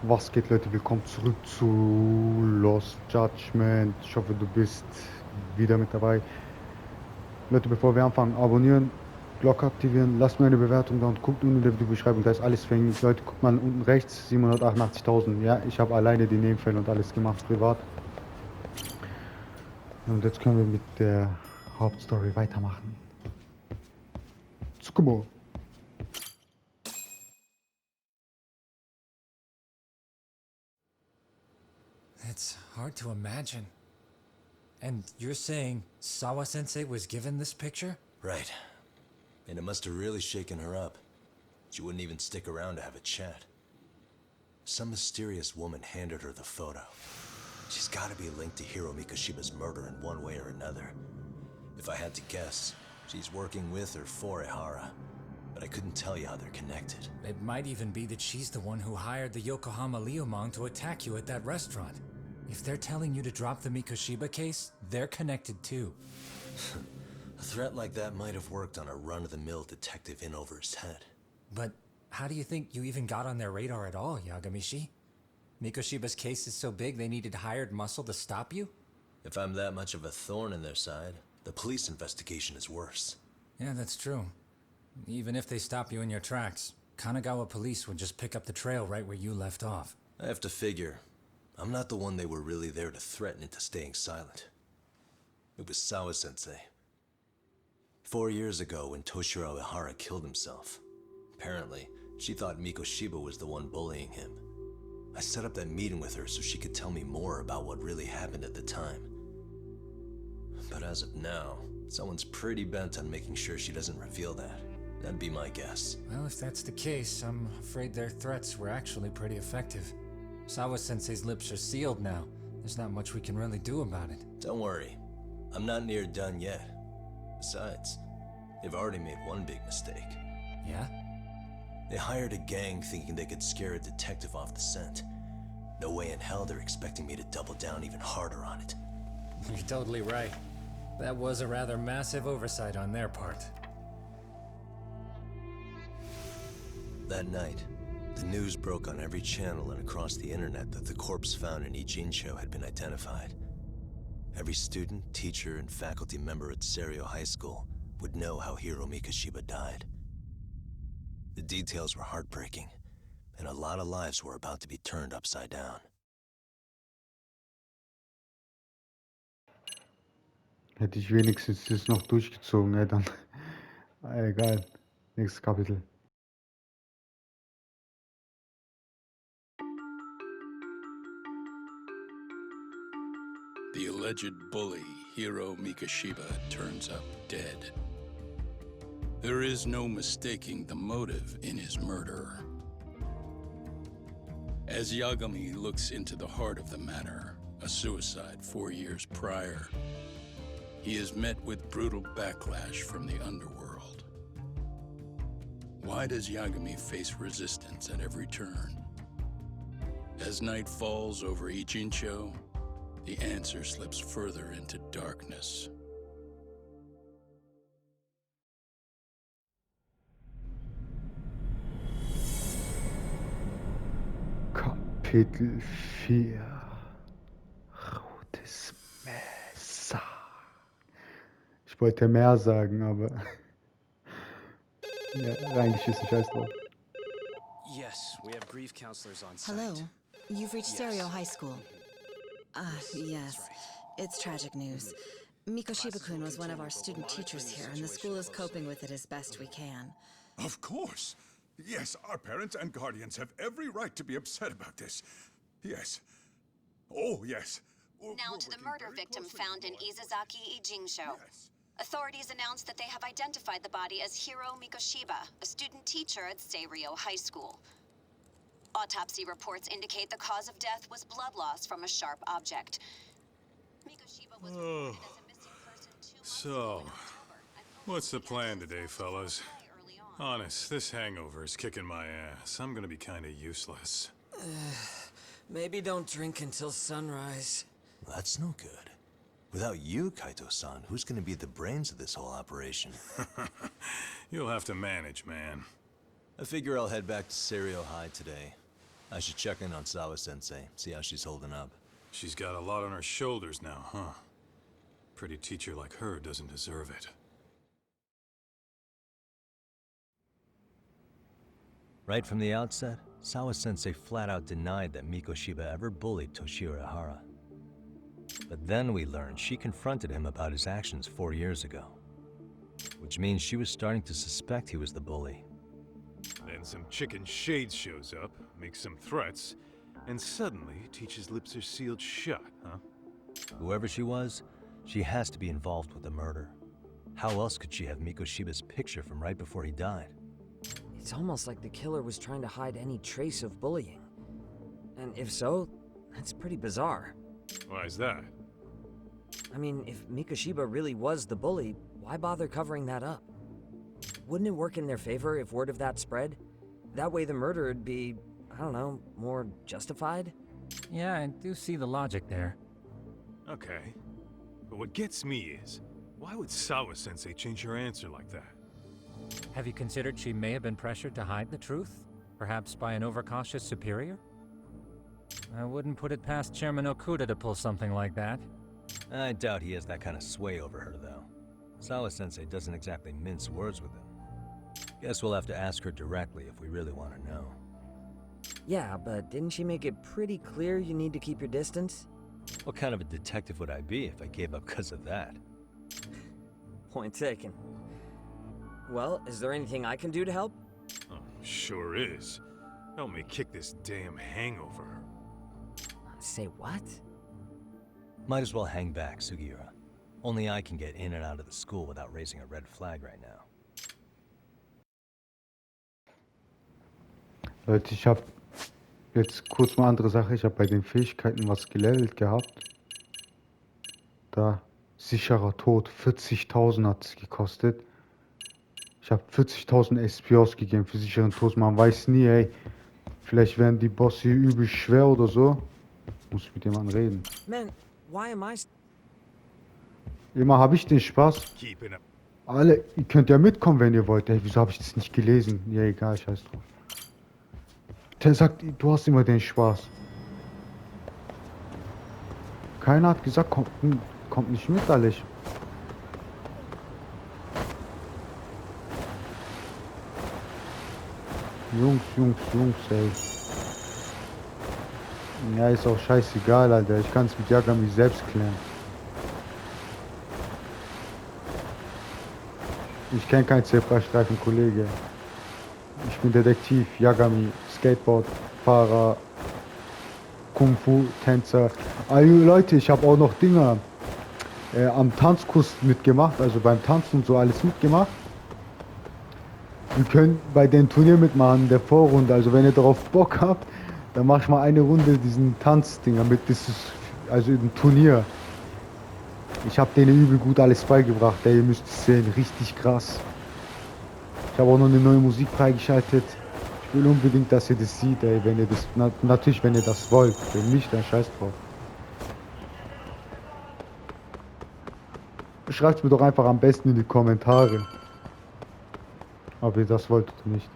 Was geht, Leute? Willkommen zurück zu Lost Judgment. Ich hoffe, du bist wieder mit dabei. Leute, bevor wir anfangen, abonnieren, Glocke aktivieren, lasst mir eine Bewertung da und guckt unten in der Videobeschreibung, da ist alles verlinkt. Leute, guckt mal unten rechts, 788.000. Ja, ich habe alleine die Nebenfälle und alles gemacht, privat. Und jetzt können wir mit der Hauptstory weitermachen. Tsukumo. It's hard to imagine. And you're saying Sawa-sensei was given this picture? Right. And it must have really shaken her up. She wouldn't even stick around to have a chat. Some mysterious woman handed her the photo. She's gotta be linked to Hiro Mikoshiba's murder in one way or another. If I had to guess, she's working with or for Ehara. But I couldn't tell you how they're connected. It might even be that she's the one who hired the Yokohama Liumang to attack you at that restaurant. If they're telling you to drop the Mikoshiba case, they're connected too. A threat like that might have worked on a run-of-the-mill detective in over his head. But how do you think you even got on their radar at all, Yagami? Mikoshiba's case is so big they needed hired muscle to stop you? If I'm that much of a thorn in their side, the police investigation is worse. Yeah, that's true. Even if they stop you in your tracks, Kanagawa police would just pick up the trail right where you left off. I have to figure, I'm not the one they were really there to threaten into staying silent. It was Sawa-sensei. 4 years ago when Toshiro Ehara killed himself. Apparently, she thought Mikoshiba was the one bullying him. I set up that meeting with her so she could tell me more about what really happened at the time. But as of now, someone's pretty bent on making sure she doesn't reveal that. That'd be my guess. Well, if that's the case, I'm afraid their threats were actually pretty effective. Sawa-sensei's lips are sealed now. There's not much we can really do about it. Don't worry. I'm not near done yet. Besides, they've already made one big mistake. Yeah? They hired a gang thinking they could scare a detective off the scent. No way in hell they're expecting me to double down even harder on it. You're totally right. That was a rather massive oversight on their part. That night, the news broke on every channel and across the internet that the corpse found in Ijincho had been identified. Every student, teacher, and faculty member at Serio High School would know how Hiro Mikoshiba died. The details were heartbreaking, and a lot of lives were about to be turned upside down. Hätte ich wenigstens das noch durchgezogen, ey, dann. Egal. Nächstes Kapitel. The alleged bully, Hiro Mikoshiba, turns up dead. There is no mistaking the motive in his murder. As Yagami looks into the heart of the matter, a suicide 4 years prior, he is met with brutal backlash from the underworld. Why does Yagami face resistance at every turn? As night falls over Ijincho, the answer slips further into darkness. Kapitel 4. Rotes Messer. Ich wollte mehr sagen, aber ja, reingeschissen, scheiß drauf. Yes, we have grief counselors on site. Hello, you've reached Yes. Serio High School. Yes, That's right. it's tragic news. Mikoshiba-kun was one of our student teachers here, and the school is coping with it as best we can. Of course. Yes, our parents and guardians have every right to be upset about this. Yes. Oh, yes. Now to the murder victim found in Izazaki Ijincho. Yes. Authorities announced that they have identified the body as Hiro Mikoshiba, a student teacher at Serio High School. Autopsy reports indicate the cause of death was blood loss from a sharp object. Mikoshiba was reported as a missing person 2 months So, ago in October, and what's the plan police today, fellas? early on. Honest, this hangover is kicking my ass. I'm gonna be kinda useless. Maybe don't drink until sunrise. Well, that's no good. Without you, Kaito-san, who's gonna be the brains of this whole operation? You'll have to manage, man. I figure I'll head back to Serio High today. I should check in on Sawa-sensei, see how she's holding up. She's got a lot on her shoulders now, huh? Pretty teacher like her doesn't deserve it. Right from the outset, Sawa-sensei flat out denied that Mikoshiba ever bullied Toshiro Ihara. But then we learned she confronted him about his actions 4 years ago. Which means she was starting to suspect he was the bully. Then some chicken shades shows up, makes some threats, and suddenly teacher's lips are sealed shut, huh? Whoever she was, she has to be involved with the murder. How else could she have Mikoshiba's picture from right before he died? It's almost like the killer was trying to hide any trace of bullying. And if so, that's pretty bizarre. Why is that? I mean, if Mikoshiba really was the bully, why bother covering that up? Wouldn't it work in their favor if word of that spread? That way the murder would be, I don't know, more justified? Yeah, I do see the logic there. Okay. But what gets me is, why would Sawa-sensei change her answer like that? Have you considered she may have been pressured to hide the truth? Perhaps by an overcautious superior? I wouldn't put it past Chairman Okuda to pull something like that. I doubt he has that kind of sway over her, though. Sawa-sensei doesn't exactly mince words with him. Guess we'll have to ask her directly if we really want to know. Yeah, but didn't she make it pretty clear you need to keep your distance? What kind of a detective would I be if I gave up because of that? Point taken. Well, is there anything I can do to help? Oh, sure is. Help me kick this damn hangover. Say what? Might as well hang back, Sugiura. Only I can get in and out of the school without raising a red flag right now. Leute, ich habe jetzt kurz mal andere Sache. Ich habe bei den Fähigkeiten was gelevelt gehabt. Da, sicherer Tod, 40.000 hat es gekostet. Ich habe 40.000 SP ausgegeben für sicheren Tod. Man weiß nie, ey. Vielleicht werden die Bosse hier übel schwer oder so. Muss mit jemandem reden. Man, why am I... Immer habe ich den Spaß. Alle, ihr könnt ja mitkommen, wenn ihr wollt. Ey, wieso habe ich das nicht gelesen? Ja, egal, scheiß drauf. Der sagt, du hast immer den Spaß. Keiner hat gesagt, kommt nicht mit, alle. Jungs, ey. Ja, ist auch scheißegal, Alter. Ich kann es mit Yagami selbst klären. Ich kenne keinen Zebrastreifen, Kollege. Ich bin Detektiv, Yagami, Skateboardfahrer, Kung-Fu-Tänzer. Leute, ich habe auch noch Dinger am Tanzkurs mitgemacht, also beim Tanzen und so alles mitgemacht. Wir können bei den Turnier mitmachen, der Vorrunde. Also wenn ihr darauf Bock habt, dann mach ich mal eine Runde diesen Tanzdinger mit. Das ist also ein Turnier. Ich habe denen übel gut alles beigebracht. Ey, ihr müsst es sehen, richtig krass. Ich habe auch noch eine neue Musik freigeschaltet. Ich will unbedingt, dass ihr das seht, ey, wenn ihr das natürlich, wenn ihr das wollt. Wenn nicht, dann scheiß drauf. Schreibt mir doch einfach am besten in die Kommentare, ob ihr das wollt oder nicht.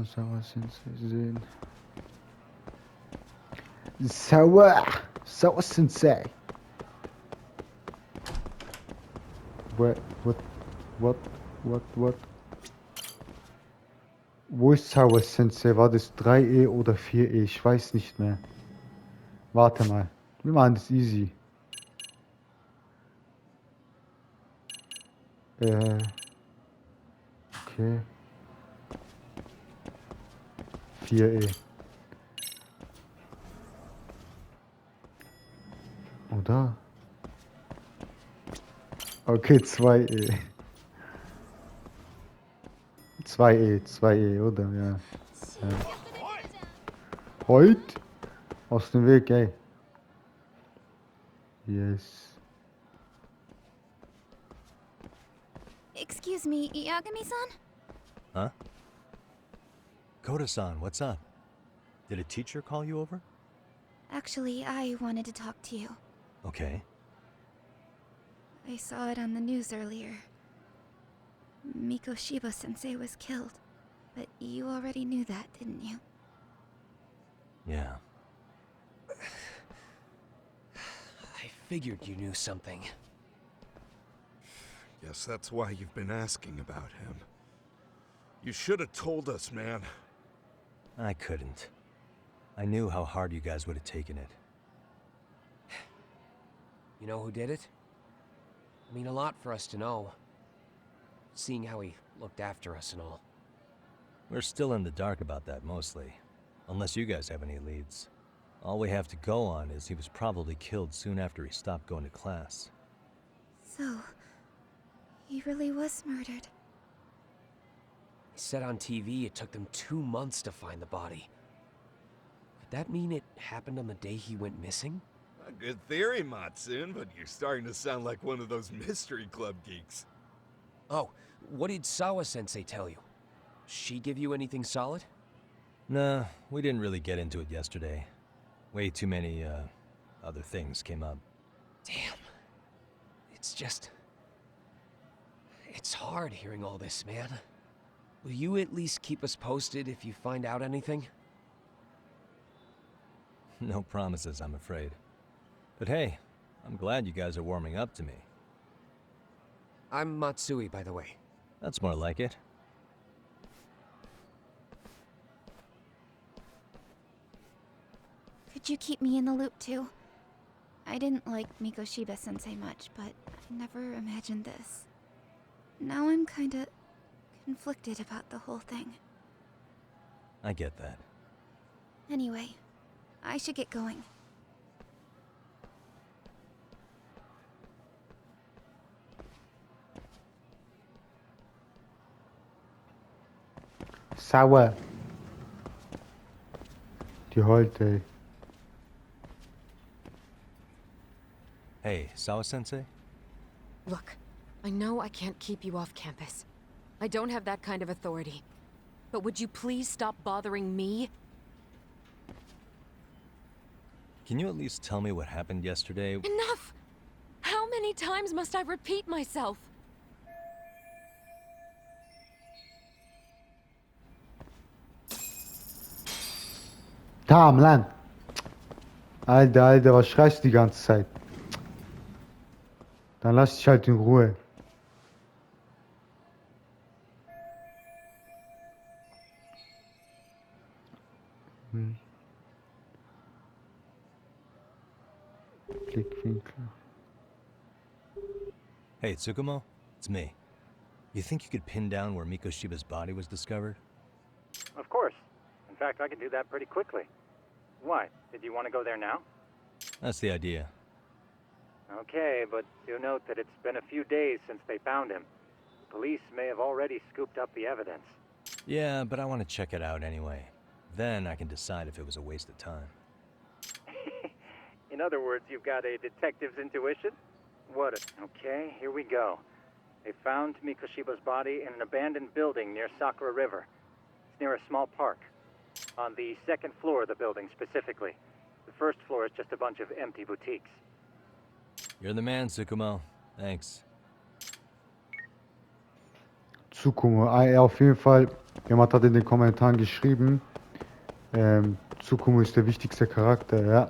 Sawa-sensei sehen. Sawa-sensei. What? Wo ist Sawa-sensei? War das 3E oder 4E? Ich weiß nicht mehr. Warte mal. Wir machen das easy. Okay. 4E. Oder? Okay, 2E. 2E, oder? Ja. Heute? Aus dem Weg, ey. Yes. Excuse me, Yagami-san? Huh? Koda-san, what's up? Did a teacher call you over? Actually, I wanted to talk to you. Okay. I saw it on the news earlier. Mikoshiba-sensei was killed. But you already knew that, didn't you? Yeah. I figured you knew something. Guess that's why you've been asking about him. You should have told us, man. I couldn't. I knew how hard you guys would have taken it. You know who did it? I mean, a lot for us to know. Seeing how he looked after us and all. We're still in the dark about that, mostly. Unless you guys have any leads. All we have to go on is he was probably killed soon after he stopped going to class. So, he really was murdered. He said on TV it took them 2 months to find the body. Could that mean it happened on the day he went missing? A good theory, Matsun, but you're starting to sound like one of those mystery club geeks. Oh, what did Sawa-sensei tell you? She give you anything solid? Nah, we didn't really get into it yesterday. Way too many, other things came up. Damn. It's just... It's hard hearing all this, man. Will you at least keep us posted if you find out anything? No promises, I'm afraid. But hey, I'm glad you guys are warming up to me. I'm Matsui, by the way. That's more like it. Could you keep me in the loop too? I didn't like Mikoshiba-sensei much, but I never imagined this. Now I'm kinda conflicted about the whole thing. I get that. Anyway, I should get going. Sauer. Die heult, ey. Hey, Sawa-sensei? Look, I know I can't keep you off campus. I don't have that kind of authority. But would you please stop bothering me? Can you at least tell me what happened yesterday? Enough! How many times must I repeat myself? Tam, lan. Alter, Alter, was schreist du die ganze Zeit? Dann lass dich halt in Ruhe. Blickwinkel. Hey, Tsukumo? It's me. You think you could pin down where Mikoshiba's body was discovered? Of course. In fact, I can do that pretty quickly. Why? Did you want to go there now? That's the idea. Okay, but do note that it's been a few days since they found him. Police may have already scooped up the evidence. Yeah, but I want to check it out anyway. Then I can decide if it was a waste of time. In other words, you've got a detective's intuition? Okay, here we go. They found Mikoshiba's body in an abandoned building near Sakura River. It's near a small park. On the second floor of the building, specifically. The first floor is just a bunch of empty boutiques. You're the man, Tsukumo. Thanks. Tsukumo, auf jeden Fall, jemand hat in den Kommentaren geschrieben, Tsukumo ist der wichtigste Charakter, ja.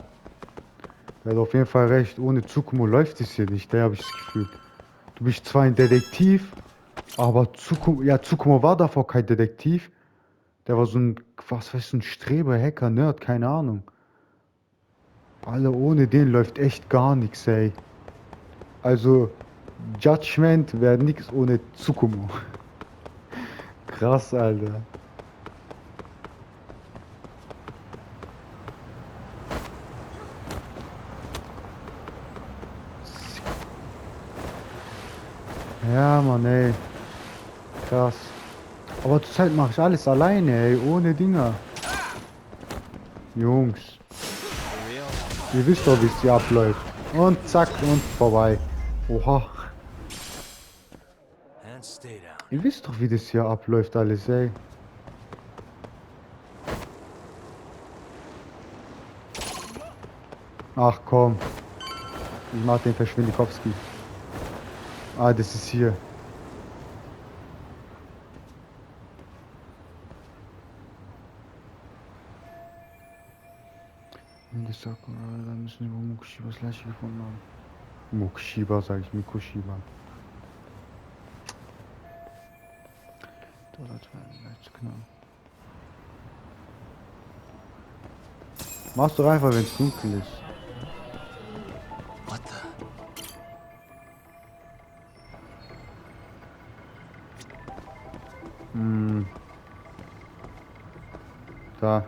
Er hat auf jeden Fall recht, ohne Tsukumo läuft es hier nicht, da habe ich das Gefühl. Du bist zwar ein Detektiv, aber Tsukumo war davor kein Detektiv. Der war so ein, was weiß ich, ein Streber, Hacker, Nerd, keine Ahnung. Alter, ohne den läuft echt gar nichts, ey. Also, Judgment wäre nix ohne Tsukumo. Krass, Alter. Ja, Mann, ey. Krass. Aber zurzeit mache ich alles alleine, ey, ohne Dinger. Jungs. Ihr wisst doch, wie es hier abläuft. Und zack, und vorbei. Oha. Ihr wisst doch, wie das hier abläuft alles, ey. Ach komm. Ich mach den Verschwindikowski. Ah, das ist hier. Da müssen wir Mukushibas Leiche gefunden haben. Mukushiba, sag ich, Mikushiba. Machst du einfach, wenn es dunkel ist. What the? Da.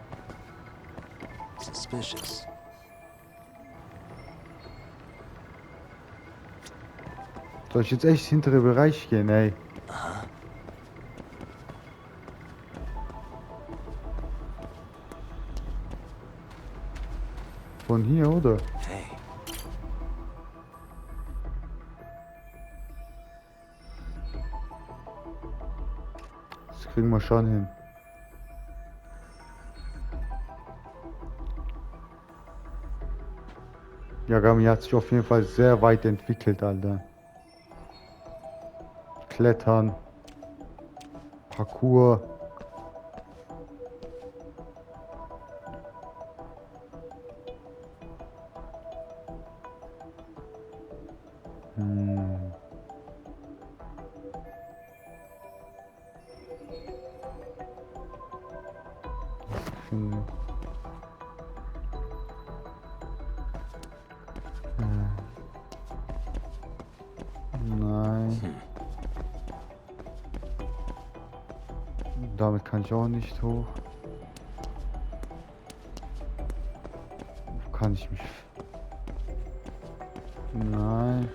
Suspicious. Soll ich jetzt echt hintere Bereich gehen, ey? Aha. Von hier, oder? Hey. Das kriegen wir schon hin. Yagami hat sich auf jeden Fall sehr weit entwickelt, Alter. Klettern. Parkour. Nein. Damit kann ich auch nicht hoch. Kann ich mich... Nein.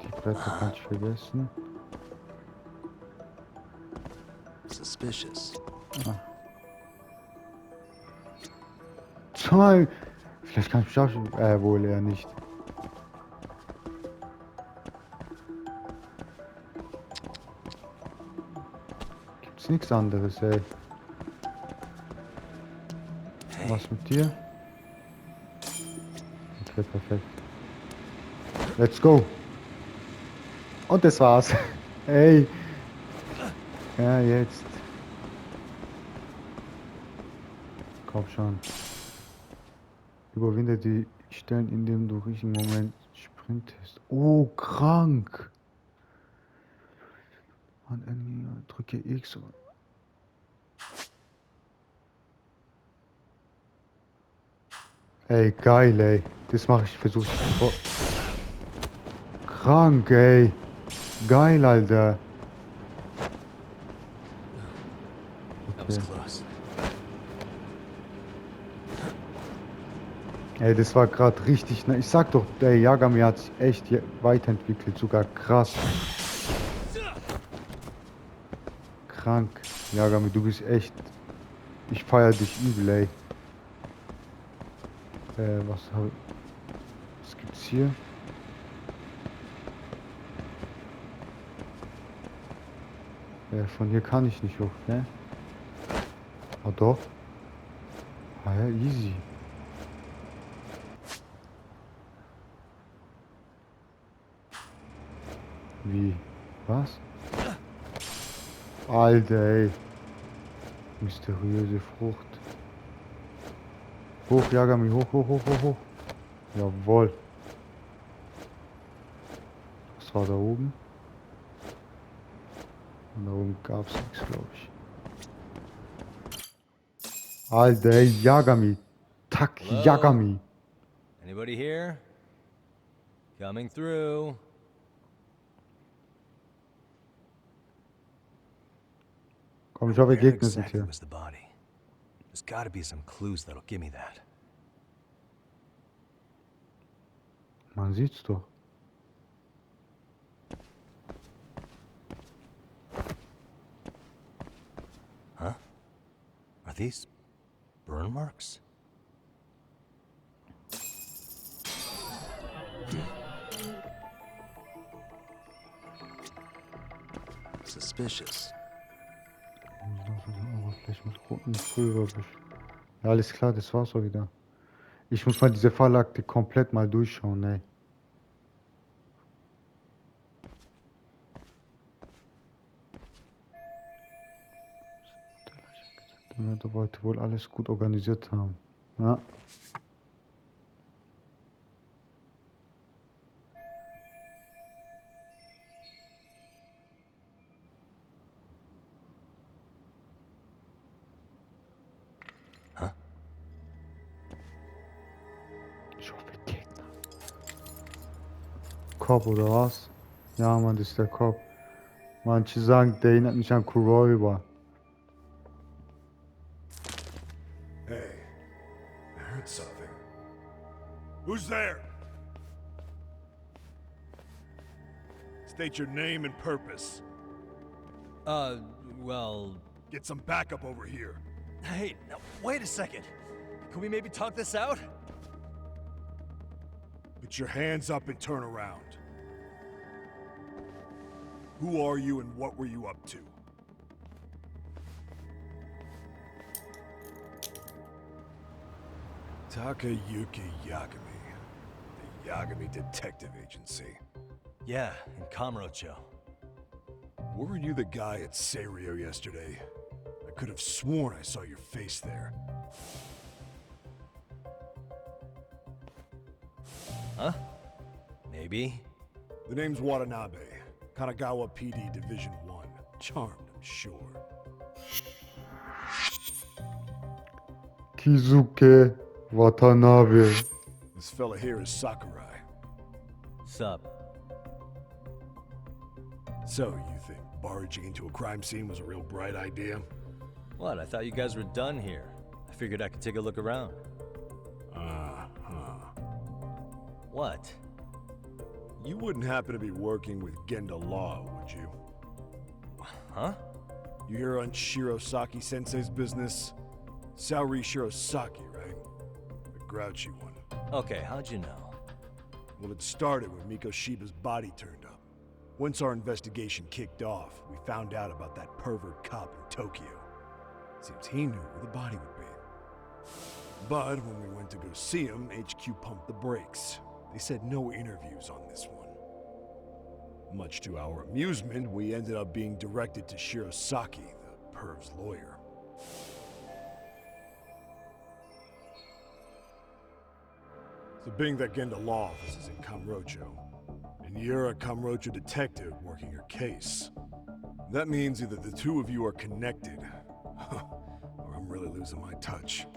Die Bretter kann ich vergessen. Suspicious. Ah. Zwei. Vielleicht kann ich mich auch... wohl eher nicht. Gibt's nichts anderes, ey. Hey. Was mit dir? Okay, perfekt. Let's go. Und das war's. Hey. Ja, jetzt. Komm schon. Überwinde die Stellen, indem du richtigen Moment sprintest. Oh, krank. Drücke X. Ey, geil, ey. Das mache ich, versuche ich. Oh. Krank, ey. Geil, Alter. That was close. Ey, das war gerade richtig. Ich sag doch, der Yagami hat sich echt weiterentwickelt. Sogar krass. Krank. Yagami, du bist echt. Ich feier dich übel, ey. Was gibt's hier? Von hier kann ich nicht hoch, ne? Ah, doch. Ah ja, easy. Wie? Was? Alter, ey. Mysteriöse Frucht. Hoch, Yagami, hoch, hoch, hoch, hoch, hoch. Jawohl. Was war da oben? Und da oben gab's nichts, glaube ich. Alter, ey, Yagami. Tak, Hello? Yagami. Anybody here? Coming through. Komm, ich hoffe, Where Gegner sind exactly hier. was the body? There's gotta be some clues that'll give me that. Man sieht's doch. Huh? Are these burn marks? Suspicious. Oberfläche mit roten Pulver. Ja, alles klar, das war's auch wieder. Ich muss mal diese Fallakte komplett mal durchschauen, ey. Der Mörder wollte wohl alles gut organisiert haben. Ja. Ich hoffe, Gegner. Cop oder was? Ja, Mann, das ist der Cop. Manche sagen, der erinnert mich an Kuroiwa. Hey, I heard something. Who's there? State your name and purpose. Well... Get some backup over here. Hey, now, wait a second. Can we maybe talk this out? Put your hands up and turn around. Who are you and what were you up to? Takayuki Yagami. The Yagami Detective Agency. Yeah, in Kamurocho. Weren't you the guy at Seirio yesterday? I could have sworn I saw your face there. Huh? Maybe. The name's Watanabe. Kanagawa PD Division 1. Charmed, I'm sure. Kisuke Watanabe. This fella here is Sakurai. Sup? So, you think barging into a crime scene was a real bright idea? What? I thought you guys were done here. I figured I could take a look around. What? You wouldn't happen to be working with Genda Law, would you? Huh? You hear on Shirosaki Sensei's business? Saori Shirosaki, right? The grouchy one. Okay, how'd you know? Well, it started when Mikoshiba's body turned up. Once our investigation kicked off, we found out about that pervert cop in Tokyo. Seems he knew where the body would be. But when we went to go see him, HQ pumped the brakes. They said no interviews on this one. Much to our amusement, we ended up being directed to Shirosaki, the perv's lawyer. So being that Genda Law office is in Kamurocho, and you're a Kamurocho detective working your case, that means either the two of you are connected, or I'm really losing my touch.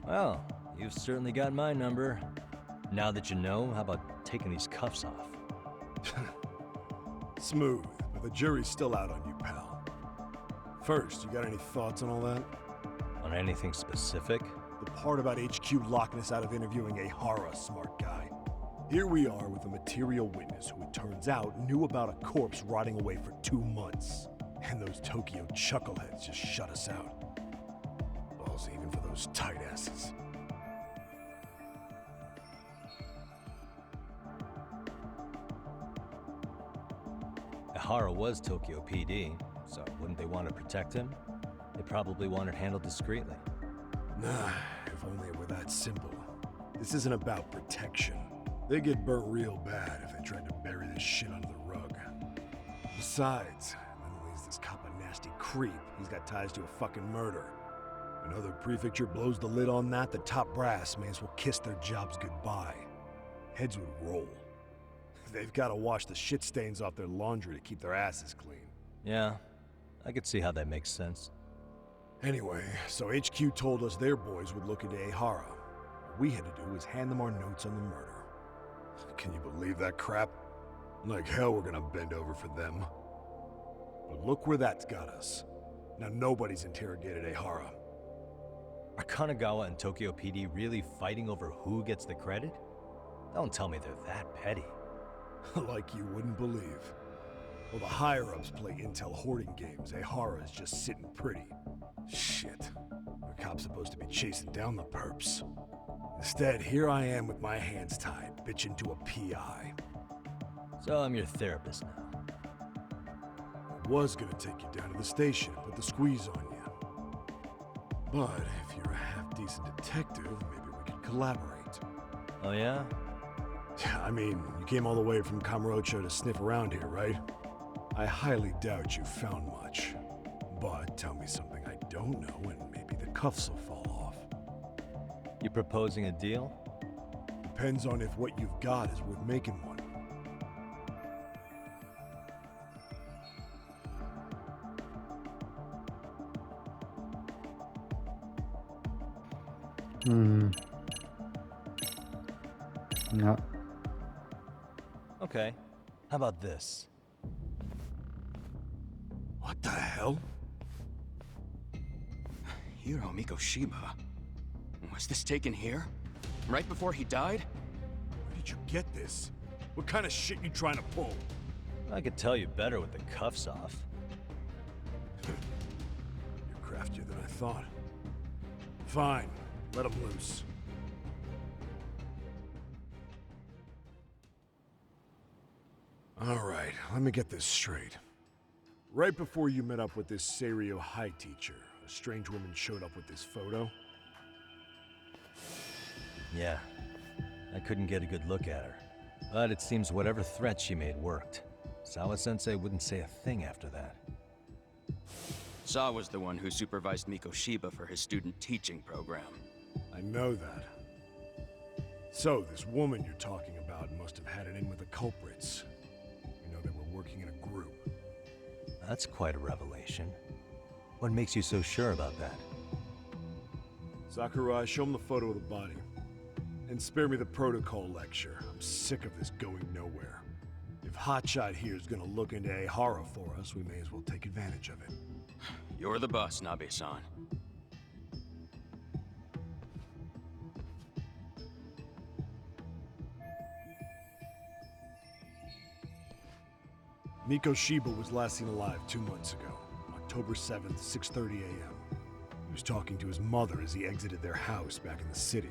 Well, you've certainly got my number. Now that you know, how about taking these cuffs off? Smooth, but the jury's still out on you, pal. First, you got any thoughts on all that? On anything specific? The part about HQ locking us out of interviewing a Hara, smart guy. Here we are with a material witness who it turns out knew about a corpse rotting away for 2 months. And those Tokyo chuckleheads just shut us out. Balls even for those tight asses. Hara was Tokyo PD, so wouldn't they want to protect him? They probably want it handled discreetly. Nah, if only it were that simple. This isn't about protection. They get burnt real bad if they tried to bury this shit under the rug. Besides, not only is this cop a nasty creep, he's got ties to a fucking murder. Another prefecture blows the lid on that, the top brass may as well kiss their jobs goodbye. Heads would roll. They've got to wash the shit stains off their laundry to keep their asses clean. Yeah, I could see how that makes sense. Anyway, so HQ told us their boys would look into Ehara. What we had to do was hand them our notes on the murder. Can you believe that crap? Like hell we're gonna bend over for them. But look where that's got us. Now nobody's interrogated Ehara. Are Kanagawa and Tokyo PD really fighting over who gets the credit? Don't tell me they're that petty. Like you wouldn't believe. Well, the higher-ups play intel hoarding games. Ehara is just sitting pretty. Shit. The cop's supposed to be chasing down the perps. Instead, here I am with my hands tied, bitching to a PI. So I'm your therapist now. I was gonna take you down to the station and put the squeeze on you. But if you're a half-decent detective, maybe collaborate. Oh yeah? I mean, you came all the way from Kamurocho to sniff around here, right? I highly doubt you found much. But tell me something I don't know and maybe the cuffs will fall off. You proposing a deal? Depends on if what you've got is worth making one. Ja. Okay. How about this? What the hell? Hiro Mikoshiba? Was this taken here? Right before he died? Where did you get this? What kind of shit you trying to pull? I could tell you better with the cuffs off. You're craftier than I thought. Fine, let him loose. All right, let me get this straight. Right before you met up with this Seiryo High teacher, a strange woman showed up with this photo? Yeah. I couldn't get a good look at her. But it seems whatever threat she made worked. Sawa-sensei wouldn't say a thing after that. Saw was the one who supervised Mikoshiba for his student teaching program. I know that. So, this woman you're talking about must have had it in with the culprits. You know, they were working in a group. That's quite a revelation. What makes you so sure about that? Sakurai, show him the photo of the body. And spare me the protocol lecture. I'm sick of this going nowhere. If Hotshot here is gonna look into EHR for us, we may as well take advantage of it. You're the boss, Nabe-san. Mikoshiba was last seen alive 2 months ago, October 7th, 6:30 a.m. He was talking to his mother as he exited their house back in the city.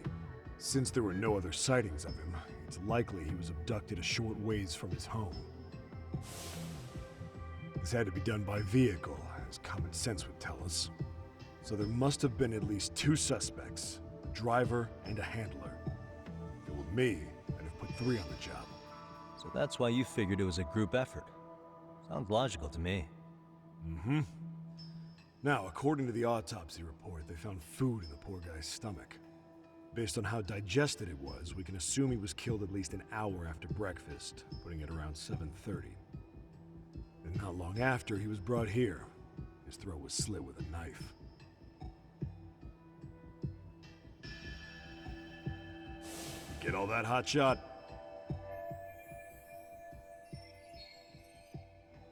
Since there were no other sightings of him, it's likely he was abducted a short ways from his home. This had to be done by vehicle, as common sense would tell us. So there must have been at least 2 suspects, a driver and a handler. If it were me, I'd have put 3 on the job. So that's why you figured it was a group effort. Sounds logical to me. Mm-hmm. Now, according to the autopsy report, they found food in the poor guy's stomach. Based on how digested it was, we can assume he was killed at least an hour after breakfast, putting it around 7:30. And not long after, he was brought here. His throat was slit with a knife. Get all that, Hotshot?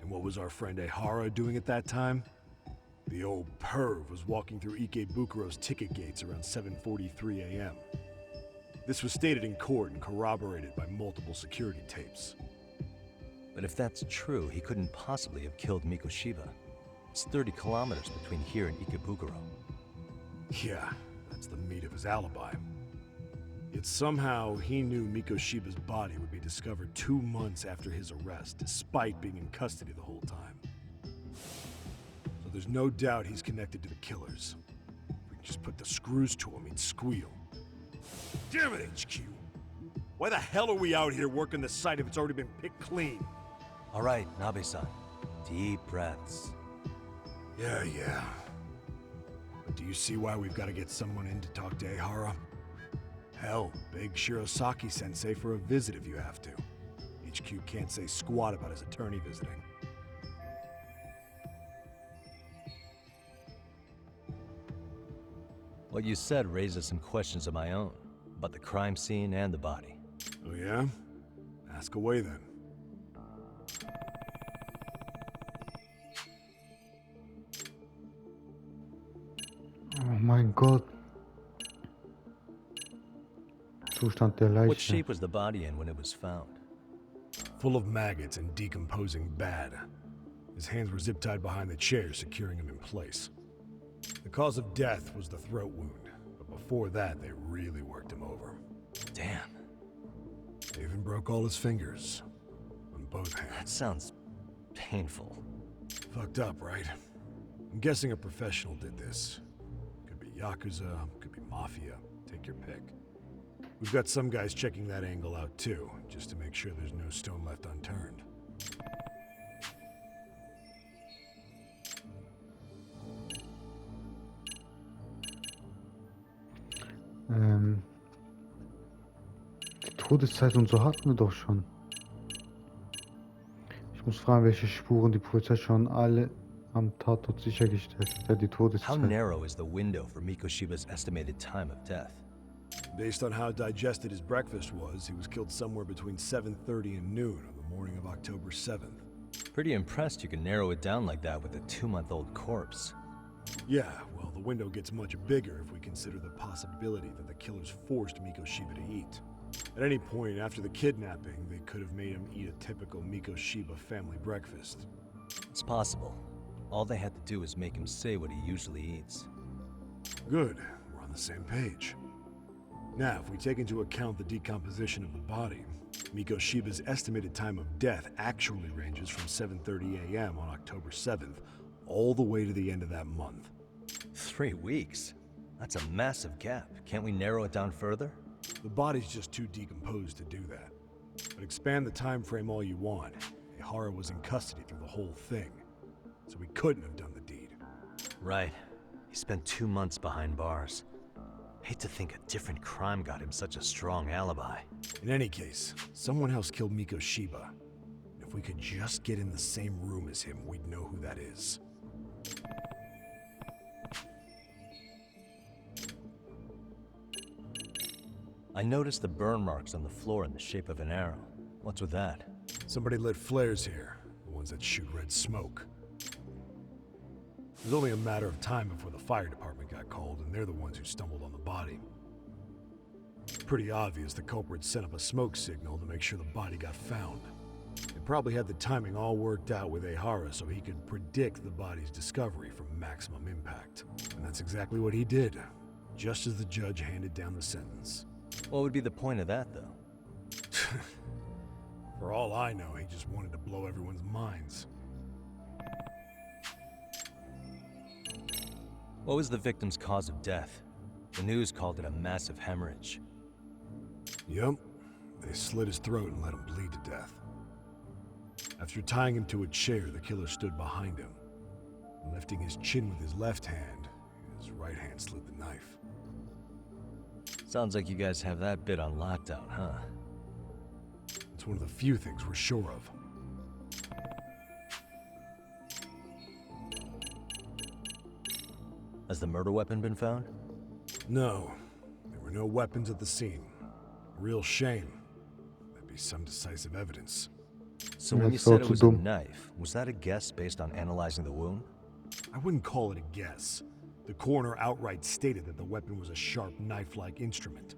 And what was our friend EHR doing at that time? The old perv was walking through Ikebukuro's ticket gates around 7:43 a.m. This was stated in court and corroborated by multiple security tapes. But if that's true, he couldn't possibly have killed Mikoshiba. It's 30 kilometers between here and Ikebukuro. Yeah, that's the meat of his alibi. Yet somehow he knew Mikoshiba's body would be discovered 2 months after his arrest, despite being in custody the whole time. So there's no doubt he's connected to the killers. If we can just put the screws to him, he'd squeal. Damn it, HQ! Why the hell are we out here working the site if it's already been picked clean? All right, Nabe-san. Deep breaths. Yeah. But do you see why we've got to get someone in to talk to EHR? Hell, beg Shirosaki-sensei for a visit if you have to. HQ can't say squat about his attorney visiting. What you said raises some questions of my own, about the crime scene and the body. Oh yeah? Ask away then. Oh mein Gott. Zustand der Leiche. What shape was the body in when it was found? Full of maggots and decomposing bad. His hands were zip-tied behind the chair, securing him in place. The cause of death was the throat wound, but before that, they really worked him over. Damn. They even broke all his fingers. On both hands. That sounds painful. Fucked up, right? I'm guessing a professional did this. Could be Yakuza, could be Mafia. Take your pick. We've got some guys checking that angle out too, just to make sure there's no stone left unturned. Die Todeszeit und so hatten wir doch schon. Ich muss fragen, welche Spuren die Polizei schon alle am Tatort sichergestellt hat. Ja, die How Todeszeit. narrow is the window for Mikoshiba's estimated time of death? Based on how digested his breakfast was, he was killed somewhere between 7:30 and noon on the morning of October 7th. Pretty impressed you can narrow it down like that with a 2-month-old corpse. Yeah, well, the window gets much bigger if we consider the possibility that the killers forced Mikoshiba to eat. At any point after the kidnapping, they could have made him eat a typical Mikoshiba family breakfast. It's possible. All they had to do was make him say what he usually eats. Good, we're on the same page. Now, if we take into account the decomposition of the body, Mikoshiba's estimated time of death actually ranges from 7:30 a.m. on October 7th all the way to the end of that month. 3 weeks? That's a massive gap. Can't we narrow it down further? The body's just too decomposed to do that. But expand the time frame all you want. MEHR was in custody through the whole thing, so he couldn't have done the deed. Right. He spent 2 months behind bars. Hate to think a different crime got him such a strong alibi. In any case, someone else killed Mikoshiba. If we could just get in the same room as him, we'd know who that is. I noticed the burn marks on the floor in the shape of an arrow. What's with that? Somebody lit flares here, the ones that shoot red smoke. It was only a matter of time before the fire department got called, and they're the ones who stumbled on the body. Pretty obvious the culprit sent up a smoke signal to make sure the body got found. They probably had the timing all worked out with MEHR so he could predict the body's discovery from maximum impact. And that's exactly what he did, just as the judge handed down the sentence. What would be the point of that, though? For all I know, he just wanted to blow everyone's minds. What was the victim's cause of death? The news called it a massive hemorrhage. Yep. They slit his throat and let him bleed to death. After tying him to a chair, the killer stood behind him. Lifting his chin with his left hand, his right hand slid the knife. Sounds like you guys have that bit on lockdown, huh? It's one of the few things we're sure of. Has the murder weapon been found? No. There were no weapons at the scene. A real shame. That'd be some decisive evidence. So when you said it was a knife, was that a guess based on analyzing the wound? I wouldn't call it a guess. The coroner outright stated that the weapon was a sharp knife-like instrument.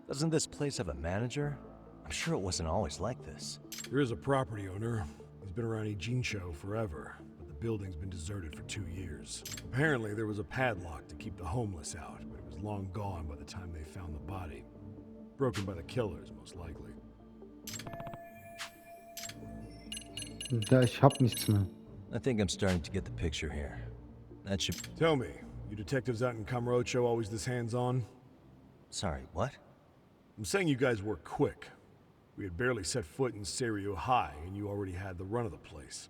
Doesn't this place have a manager? I'm sure it wasn't always like this. There is a property owner. He's been around Ijincho forever, but the building's been deserted for 2 years. Apparently, there was a padlock to keep the homeless out, but it was long gone by the time they found the body. Broken by the killers, most likely. Ja, ich hab nichts mehr. I think I'm starting to get the picture here. That should... Tell me, you detectives out in Kamurocho always this hands-on? Sorry, what? I'm saying you guys work quick. We had barely set foot in Seiryu High, and you already had the run of the place.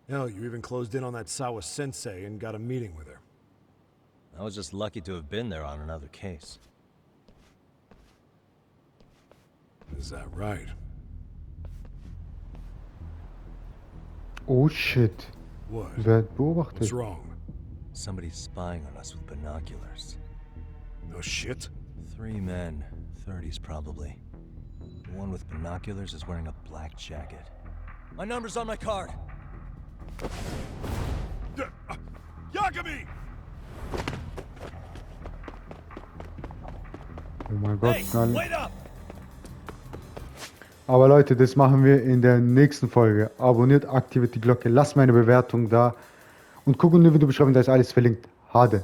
Hell, you even closed in on that Sawa sensei and got a meeting with her. I was just lucky to have been there on another case. Is that right? Oh shit. What? Wer beobachtet? What's wrong? Somebody's spying on us with binoculars. No shit? 3 men, 30s probably. The one with binoculars is wearing a black jacket. My number's on my card! Yagami! Oh mein Gott, nein. Wait up! Aber Leute, das machen wir in der nächsten Folge. Abonniert, aktiviert die Glocke, lasst meine Bewertung da und guckt in die Videobeschreibung, da ist alles verlinkt. Hade.